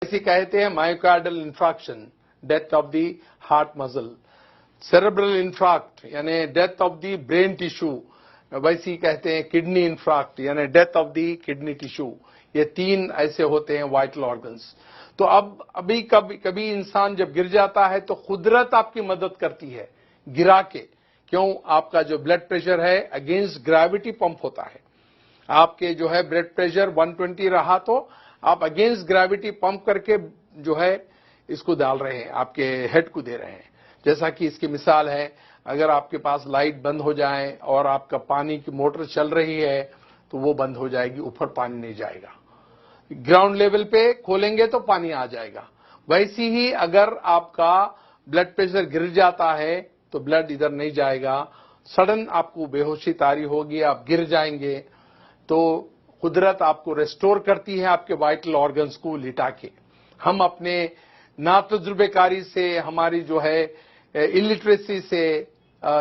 इसे कहते हैं myocardial infarction, death of the heart muscle, cerebral infarct यानी death of the brain tissue, वैसे ही कहते हैं किडनी इंफ्रैक्ट यानी death of the kidney tissue. ये 3 ऐसे होते हैं वाइटल ऑर्गन्स। तो अब अभी कभी इंसान जब गिर जाता है तो कुदरत आपकी मदद करती है गिरा के। क्यों? आपका जो ब्लड प्रेशर है अगेंस्ट ग्रेविटी पंप होता है। आपके जो है ब्लड प्रेशर 120 रहा तो आप अगेंस्ट ग्रेविटी पंप करके जो है इसको डाल रहे हैं, आपके हेड को दे रहे हैं। जैसा कि इसकी मिसाल है, अगर आपके पास लाइट बंद हो जाए और आपका पानी की मोटर चल रही है तो वो बंद हो जाएगी, ऊपर पानी नहीं जाएगा। ग्राउंड लेवल पे खोलेंगे तो पानी आ जाएगा। वैसी ही अगर आपका ब्लड प्रेशर गिर जाता है तो ब्लड इधर नहीं जाएगा, सडन आपको बेहोशी तारी होगी, आप गिर जाएंगे। तो कुदरत आपको रेस्टोर करती है आपके वाइटल ऑर्गन्स को लिटा के। हम अपने नातजुर्बेकारी से, हमारी जो है इलिटरेसी से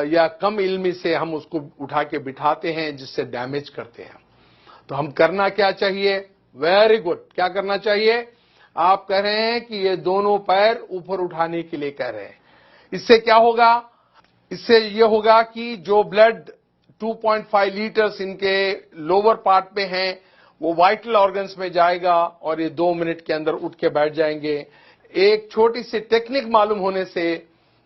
या कम इल्मी से हम उसको उठा के बिठाते हैं, जिससे डैमेज करते हैं। तो हम करना क्या चाहिए? Very good. क्या करना चाहिए? आप कह रहे हैं कि ये दोनों पैर ऊपर उठाने के लिए कह रहे हैं। इससे क्या होगा? इससे ये होगा कि जो ब्लड 2.5 लीटर्स इनके लोअर पार्ट में है वो वाइटल ऑर्गन्स में जाएगा और ये 2 मिनट के अंदर उठ के बैठ जाएंगे। एक छोटी सी टेक्निक मालूम होने से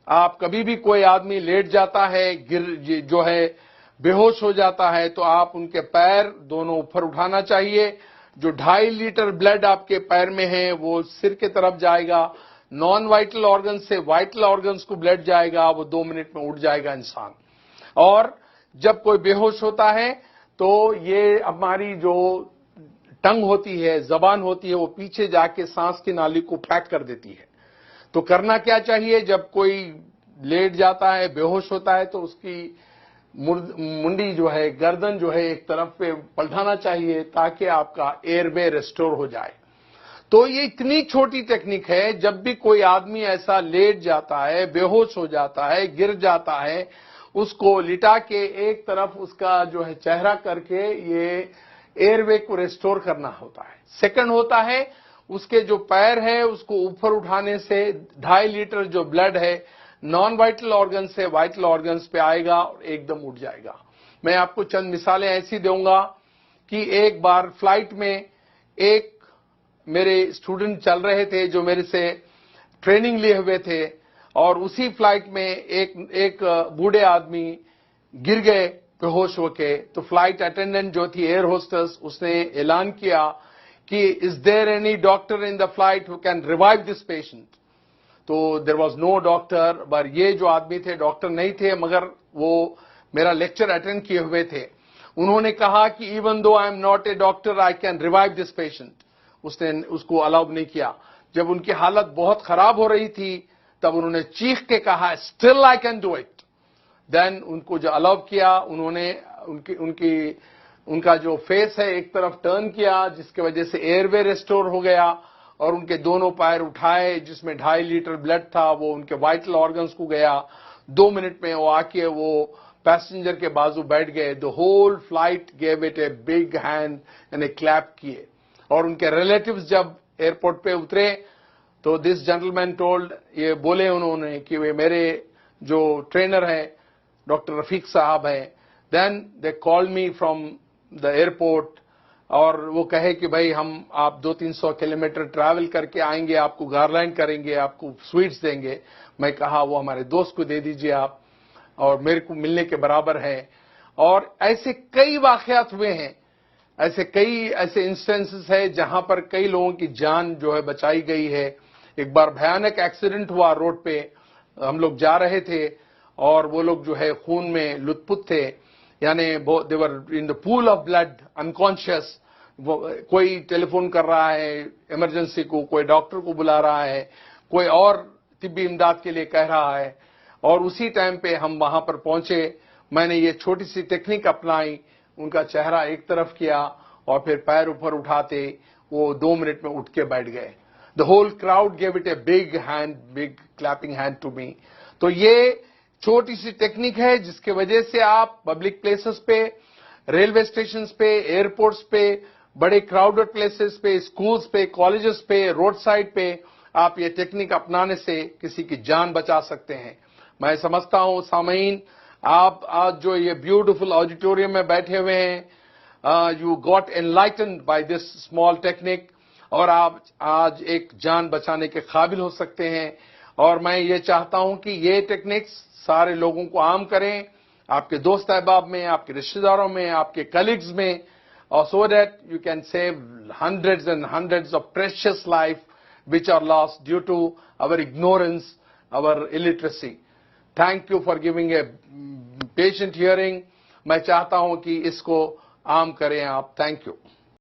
आप कभी भी कोई आदमी लेट जाता है, गिर जो है बेहोश हो जाता है, तो आप उनके पैर दोनों ऊपर उठाना चाहिए। जो 2.5 लीटर ब्लड आपके पैर में है वो सिर के तरफ जाएगा, नॉन वाइटल ऑर्गन से वाइटल ऑर्गन्स को ब्लड जाएगा, वो 2 मिनट में उठ जाएगा इंसान। और जब कोई बेहोश होता है तो ये हमारी जो टंग होती है, जबान होती है, वो पीछे जाके सांस की नाली को पैक कर देती है। तो करना क्या चाहिए? जब कोई लेट जाता है, बेहोश होता है, तो उसकी मुंडी जो है, गर्दन जो है, एक तरफ पे पलटाना चाहिए ताकि आपका एयरवे रेस्टोर हो जाए। तो ये इतनी छोटी टेक्निक है, जब भी कोई आदमी ऐसा लेट जाता है, बेहोश हो जाता है, गिर जाता है, उसको लिटा के एक तरफ उसका जो है चेहरा करके ये एयरवे को रेस्टोर करना होता है। सेकंड होता है उसके जो पैर है उसको ऊपर उठाने से 2.5 लीटर जो ब्लड है नॉन वाइटल ऑर्गन से वाइटल ऑर्गन्स पे आएगा और एकदम उठ जाएगा। मैं आपको चंद मिसालें ऐसी दूंगा कि एक बार फ्लाइट में एक मेरे स्टूडेंट चल रहे थे जो मेरे से ट्रेनिंग लिए हुए थे, और उसी फ्लाइट में एक बूढ़े आदमी गिर गए बेहोश होके। तो फ्लाइट अटेंडेंट जो थी, एयर होस्टेस, उसने ऐलान किया कि is there any doctor in the flight who can revive this patient. तो देयर वाज नो डॉक्टर, पर ये जो आदमी थे डॉक्टर नहीं थे, मगर वो मेरा लेक्चर अटेंड किए हुए थे। उन्होंने कहा कि even though I am not a doctor I can revive this patient. उसने उसको अलाउ नहीं किया। जब उनकी हालत बहुत खराब हो रही थी तब उन्होंने चीख के कहा still I can do it. Then उनको जो अलाउ किया, उन्होंने उनका जो फेस है एक तरफ टर्न किया, जिसकी वजह से एयरवे रेस्टोर हो गया, और उनके दोनों पैर उठाए जिसमें 2.5 लीटर ब्लड था वो उनके वाइटल ऑर्गन्स को गया। 2 मिनट में वो आके वो पैसेंजर के बाजू बैठ गए। The whole flight gave it a big hand and a clap किए। और उनके रिलेटिव्स जब एयरपोर्ट पे उतरे तो दिस जेंटलमैन टोल्ड, ये बोले उन्होंने कि वे मेरे जो ट्रेनर है डॉक्टर रफीक साहब हैं। Then they called me from the airport, और वो कहे कि भाई हम आप 200-300 किलोमीटर ट्रैवल करके आएंगे, आपको गारलैंड करेंगे, आपको स्वीट्स देंगे। मैं कहा वो हमारे दोस्त को दे दीजिए आप, और मेरे को मिलने के बराबर है। और ऐसे कई वाकयात हुए हैं, ऐसे इंस्टेंसेस है जहां पर कई लोगों की जान जो है बचाई गई है। एक बार भयानक एक्सीडेंट हुआ रोड पे, हम लोग जा रहे थे और वो लोग जो है खून में लुथपुथ थे, यानी they were in the pool of blood unconscious. कोई टेलीफोन कर रहा है इमरजेंसी को, कोई डॉक्टर को बुला रहा है, कोई और तिब्बी इमदाद के लिए कह रहा है, और उसी टाइम पे हम वहां पर पहुंचे। मैंने ये छोटी सी टेक्निक अपनाई, उनका चेहरा एक तरफ किया और फिर पैर ऊपर उठाते वो 2 मिनट में उठ के बैठ गए। The whole crowd gave it a big hand, big clapping hand to me. तो ये छोटी सी टेक्निक है जिसके वजह से आप पब्लिक प्लेसेस पे, रेलवे स्टेशन पे, एयरपोर्ट्स पे बड़े क्राउडेड प्लेसेस पे, स्कूल्स पे, कॉलेजेस पे, रोड साइड पे आप ये टेक्निक अपनाने से किसी की जान बचा सकते हैं। मैं समझता हूं सामीन, आप आज जो ये ब्यूटीफुल ऑडिटोरियम में बैठे हुए हैं, you got enlightened by this small technique, और आप आज एक जान बचाने के काबिल हो सकते हैं। और मैं ये चाहता हूं कि ये टेक्निक्स सारे लोगों को आम करें, आपके दोस्त अहबाब में, आपके रिश्तेदारों में, आपके कलीग्स में, और so that you can save hundreds and hundreds of precious life which are lost due to our ignorance, our illiteracy. Thank you for giving a patient hearing. मैं चाहता हूं कि इसको आम करें आप। Thank you.